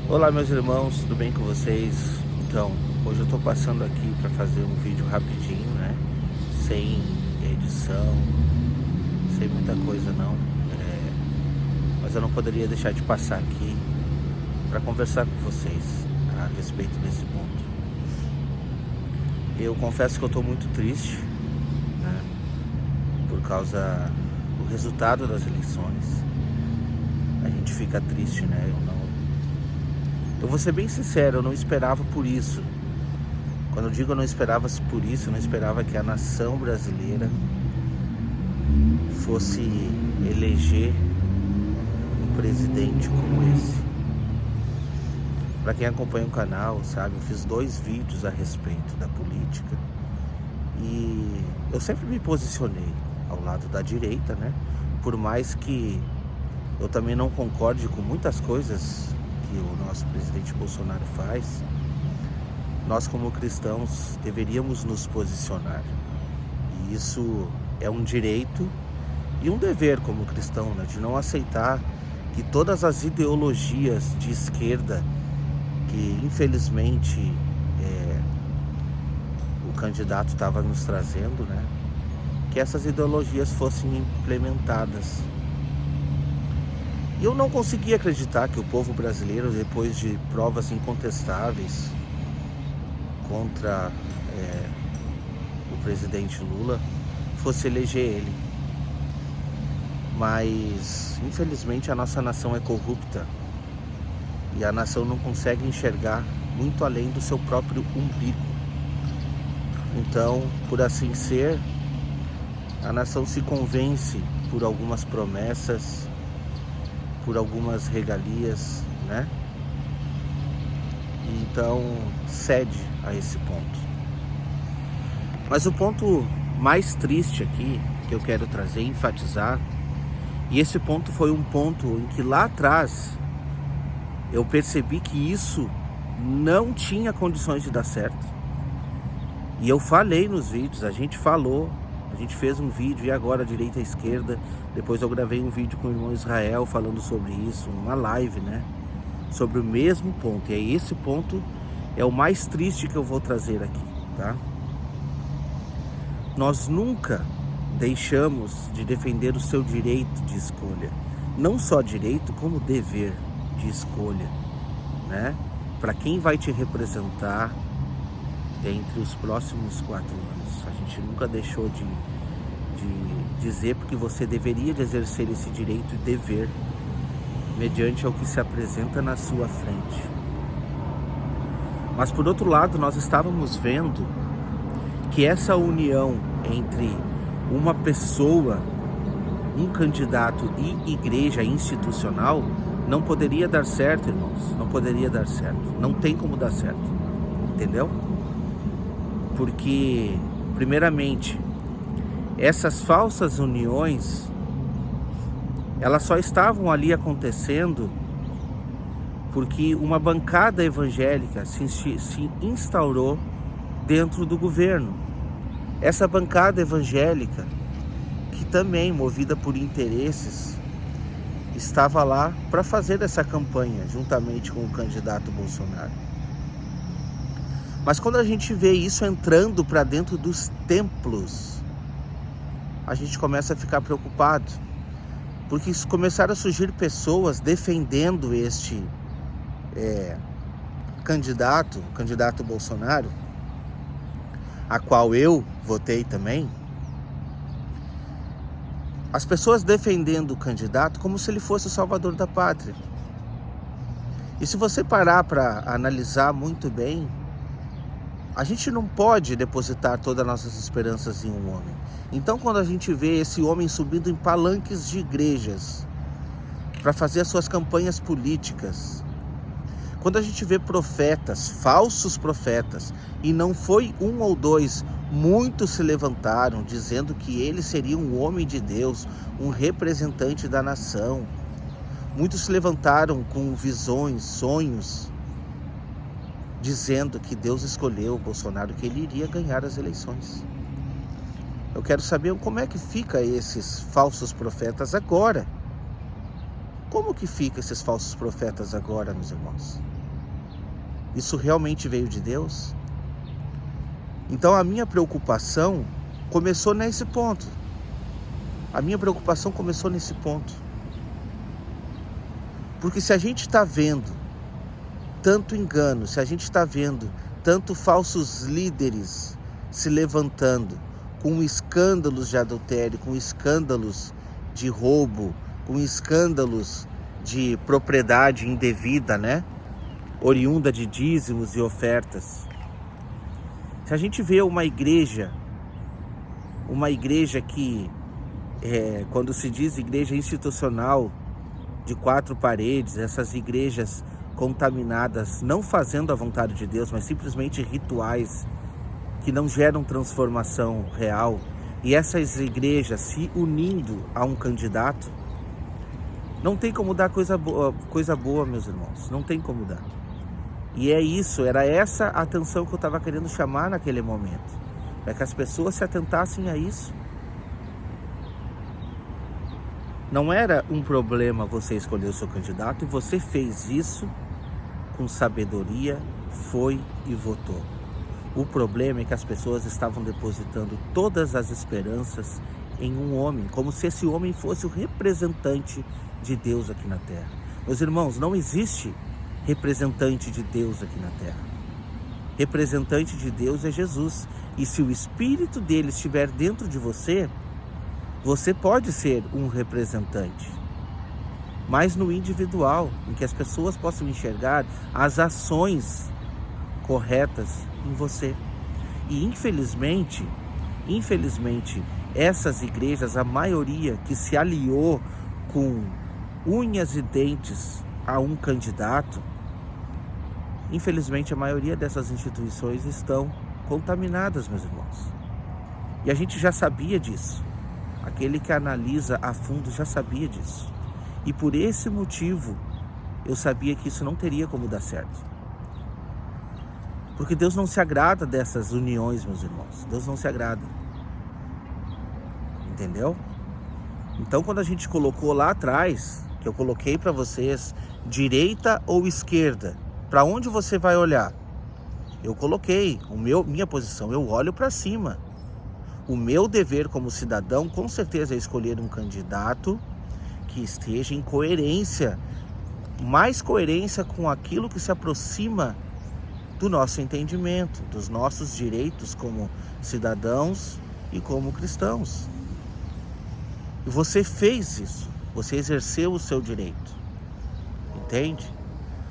Olá meus irmãos, tudo bem com vocês? Então, hoje eu tô passando aqui para fazer um vídeo rapidinho, né? Sem edição, sem muita coisa não. Mas eu não poderia deixar de passar aqui para conversar com vocês a respeito desse ponto. Eu confesso que eu tô muito triste, né? Por causa do resultado das eleições. A gente fica triste, né? Eu vou ser bem sincero, eu não esperava por isso. Quando eu digo eu não esperava por isso, eu não esperava que a nação brasileira fosse eleger um presidente como esse. Para quem acompanha o canal, sabe, eu fiz 2 vídeos a respeito da política. E eu sempre me posicionei ao lado da direita, né? Por mais que eu também não concorde com muitas coisas que o nosso presidente Bolsonaro faz, nós como cristãos deveríamos nos posicionar. E isso é um direito e um dever como cristão, né? De não aceitar que todas as ideologias de esquerda que infelizmente o candidato estava nos trazendo, né? Que essas ideologias fossem implementadas. E eu não conseguia acreditar que o povo brasileiro, depois de provas incontestáveis contra o presidente Lula, fosse eleger ele. Mas, infelizmente, a nossa nação é corrupta e a nação não consegue enxergar muito além do seu próprio umbigo. Então, por assim ser, a nação se convence por algumas promessas, por algumas regalias, né? E então cede a esse ponto. Mas o ponto mais triste aqui que eu quero trazer, enfatizar, e esse ponto foi um ponto em que lá atrás eu percebi que isso não tinha condições de dar certo. E eu falei nos vídeos, a gente falou, a gente fez um vídeo, e agora direita e esquerda. Depois eu gravei um vídeo com o irmão Israel falando sobre isso, uma live, né? Sobre o mesmo ponto. E aí esse ponto é o mais triste que eu vou trazer aqui, tá? Nós nunca deixamos de defender o seu direito de escolha. Não só direito, como dever de escolha, né? Para quem vai te representar entre os próximos 4 anos. A gente nunca deixou de dizer porque você deveria de exercer esse direito e dever mediante ao que se apresenta na sua frente. Mas por outro lado, nós estávamos vendo que essa união entre uma pessoa, um candidato e igreja institucional não poderia dar certo, irmãos. Não poderia dar certo. Não tem como dar certo. Entendeu? Porque, primeiramente, essas falsas uniões, elas só estavam ali acontecendo porque uma bancada evangélica se instaurou dentro do governo. Essa bancada evangélica, que também, movida por interesses, estava lá para fazer essa campanha, juntamente com o candidato Bolsonaro. Mas quando a gente vê isso entrando para dentro dos templos, a gente começa a ficar preocupado, porque começaram a surgir pessoas defendendo este candidato Bolsonaro, a qual eu votei também. As pessoas defendendo o candidato como se ele fosse o salvador da pátria. E se você parar para analisar muito bem, a gente não pode depositar todas as nossas esperanças em um homem. Então, quando a gente vê esse homem subindo em palanques de igrejas para fazer as suas campanhas políticas, quando a gente vê profetas, falsos profetas, e não foi um ou dois, muitos se levantaram dizendo que ele seria um homem de Deus, um representante da nação. Muitos se levantaram com visões, sonhos, dizendo que Deus escolheu o Bolsonaro, que ele iria ganhar as eleições. Eu quero saber como é que fica esses falsos profetas agora. Como que fica esses falsos profetas agora, meus irmãos? Isso realmente veio de Deus? Então a minha preocupação começou nesse ponto. A minha preocupação começou nesse ponto. Porque se a gente está vendo tanto engano, se a gente está vendo tanto falsos líderes se levantando com escândalos de adultério, com escândalos de roubo, com escândalos de propriedade indevida, né? Oriunda de dízimos e ofertas. Se a gente vê uma igreja que, quando se diz igreja institucional, de 4 paredes, essas igrejas contaminadas, não fazendo a vontade de Deus, mas simplesmente rituais que não geram transformação real, e essas igrejas se unindo a um candidato, não tem como dar coisa boa, meus irmãos, não tem como dar. E era essa a atenção que eu estava querendo chamar naquele momento, para que as pessoas se atentassem a isso. Não era um problema você escolher o seu candidato, e você fez isso com sabedoria, foi e votou. O problema é que as pessoas estavam depositando todas as esperanças em um homem, como se esse homem fosse o representante de Deus aqui na terra. Meus irmãos, não existe representante de Deus aqui na terra. Representante de Deus é Jesus. E se o Espírito dele estiver dentro de você, você pode ser um representante. Mas no individual, em que as pessoas possam enxergar as ações corretas em você. E infelizmente, essas igrejas, a maioria que se aliou com unhas e dentes a um candidato, infelizmente a maioria dessas instituições estão contaminadas, meus irmãos. E a gente já sabia disso. Aquele que analisa a fundo já sabia disso. E por esse motivo, eu sabia que isso não teria como dar certo. Porque Deus não se agrada dessas uniões, meus irmãos. Deus não se agrada. Entendeu? Então, quando a gente colocou lá atrás, que eu coloquei para vocês, direita ou esquerda, para onde você vai olhar? Eu coloquei minha posição, eu olho para cima. O meu dever como cidadão, com certeza, é escolher um candidato que esteja em coerência, mais coerência com aquilo que se aproxima do nosso entendimento, dos nossos direitos como cidadãos e como cristãos. E você fez isso, você exerceu o seu direito, entende?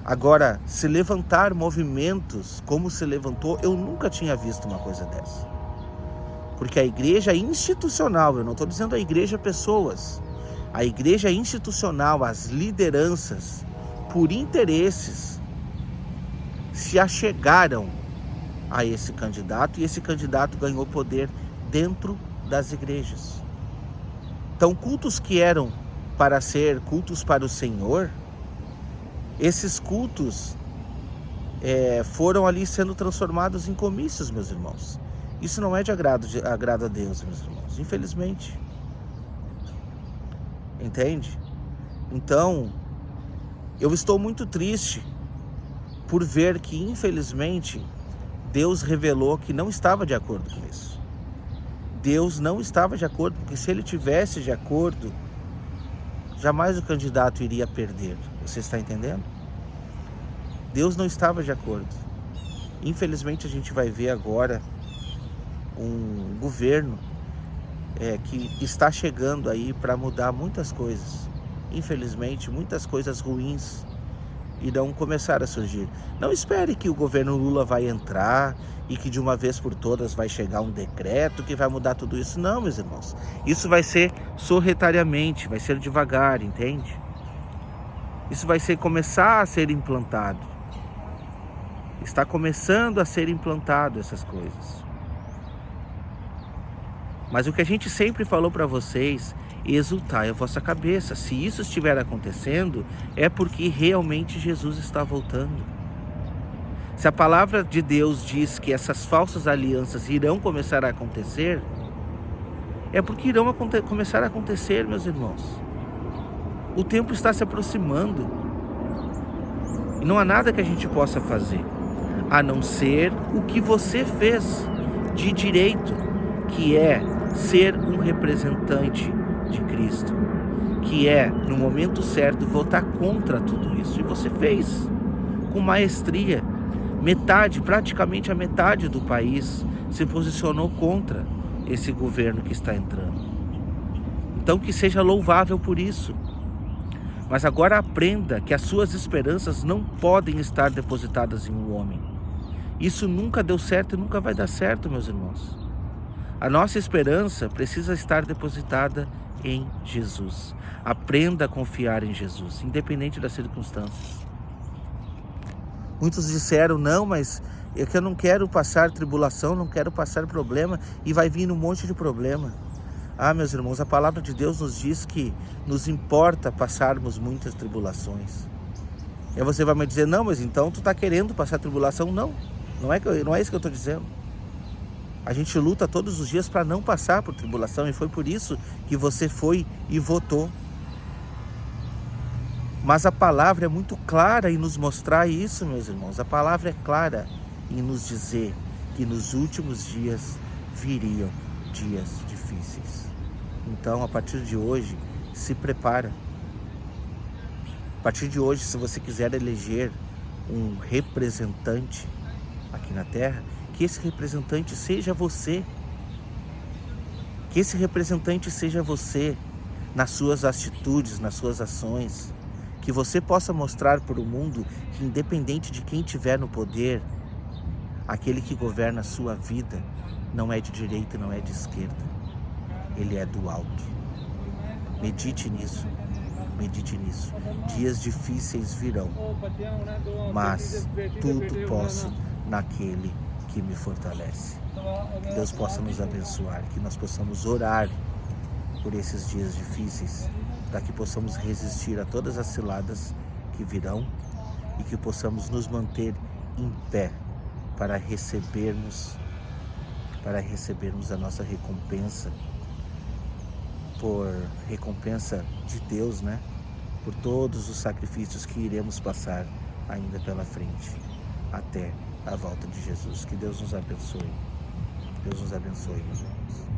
Agora, se levantar movimentos como se levantou, eu nunca tinha visto uma coisa dessa. Porque a igreja institucional, eu não estou dizendo a igreja pessoas, a igreja institucional, as lideranças, por interesses, se achegaram a esse candidato, e esse candidato ganhou poder dentro das igrejas. Então, cultos que eram para ser cultos para o Senhor, esses cultos foram ali sendo transformados em comícios, meus irmãos. Isso não é de agrado a Deus, meus irmãos, infelizmente. Entende? Então, eu estou muito triste por ver que, infelizmente, Deus revelou que não estava de acordo com isso. Deus não estava de acordo, porque se ele tivesse de acordo, jamais o candidato iria perder. Você está entendendo? Deus não estava de acordo. Infelizmente, a gente vai ver agora um governo que está chegando aí para mudar muitas coisas. Infelizmente, muitas coisas ruins irão começar a surgir. Não espere que o governo Lula vai entrar e que de uma vez por todas vai chegar um decreto que vai mudar tudo isso. Não, meus irmãos. Isso vai ser sorrateiramente, vai ser devagar, entende? Isso vai começar a ser implantado. Está começando a ser implantado essas coisas. Mas o que a gente sempre falou para vocês, exultai a vossa cabeça. Se isso estiver acontecendo, é porque realmente Jesus está voltando. Se a palavra de Deus diz que essas falsas alianças irão começar a acontecer, é porque irão começar a acontecer, meus irmãos. O tempo está se aproximando. E não há nada que a gente possa fazer. a não ser o que você fez de direito, que é ser um representante de Cristo, que é, no momento certo, votar contra tudo isso. E você fez com maestria. Praticamente a metade do país se posicionou contra esse governo que está entrando. Então que seja louvável por isso. Mas agora aprenda que as suas esperanças não podem estar depositadas em um homem. Isso nunca deu certo e nunca vai dar certo, meus irmãos. A nossa esperança precisa estar depositada em Jesus. Aprenda a confiar em Jesus, independente das circunstâncias. Muitos disseram, não, mas é que eu não quero passar tribulação, não quero passar problema, e vai vir um monte de problema. Ah, meus irmãos, a palavra de Deus nos diz que nos importa passarmos muitas tribulações. E aí você vai me dizer, não, mas então tu está querendo passar tribulação? Não, não é isso que eu estou dizendo. A gente luta todos os dias para não passar por tribulação, e foi por isso que você foi e votou. Mas a palavra é muito clara em nos mostrar isso, meus irmãos. A palavra é clara em nos dizer que nos últimos dias viriam dias difíceis. Então, a partir de hoje, se prepara. A partir de hoje, se você quiser eleger um representante aqui na Terra, que esse representante seja você. Que esse representante seja você nas suas atitudes, nas suas ações. Que você possa mostrar para o mundo que, independente de quem estiver no poder, aquele que governa a sua vida não é de direita e não é de esquerda. Ele é do alto. Medite nisso. Medite nisso. Dias difíceis virão, mas tudo posso naquele que me fortalece. Que Deus possa nos abençoar, que nós possamos orar por esses dias difíceis, para que possamos resistir a todas as ciladas que virão e que possamos nos manter em pé para recebermos a nossa recompensa, por recompensa de Deus, né? Por todos os sacrifícios que iremos passar ainda pela frente, até a volta de Jesus. Que Deus nos abençoe. Deus nos abençoe, meus irmãos.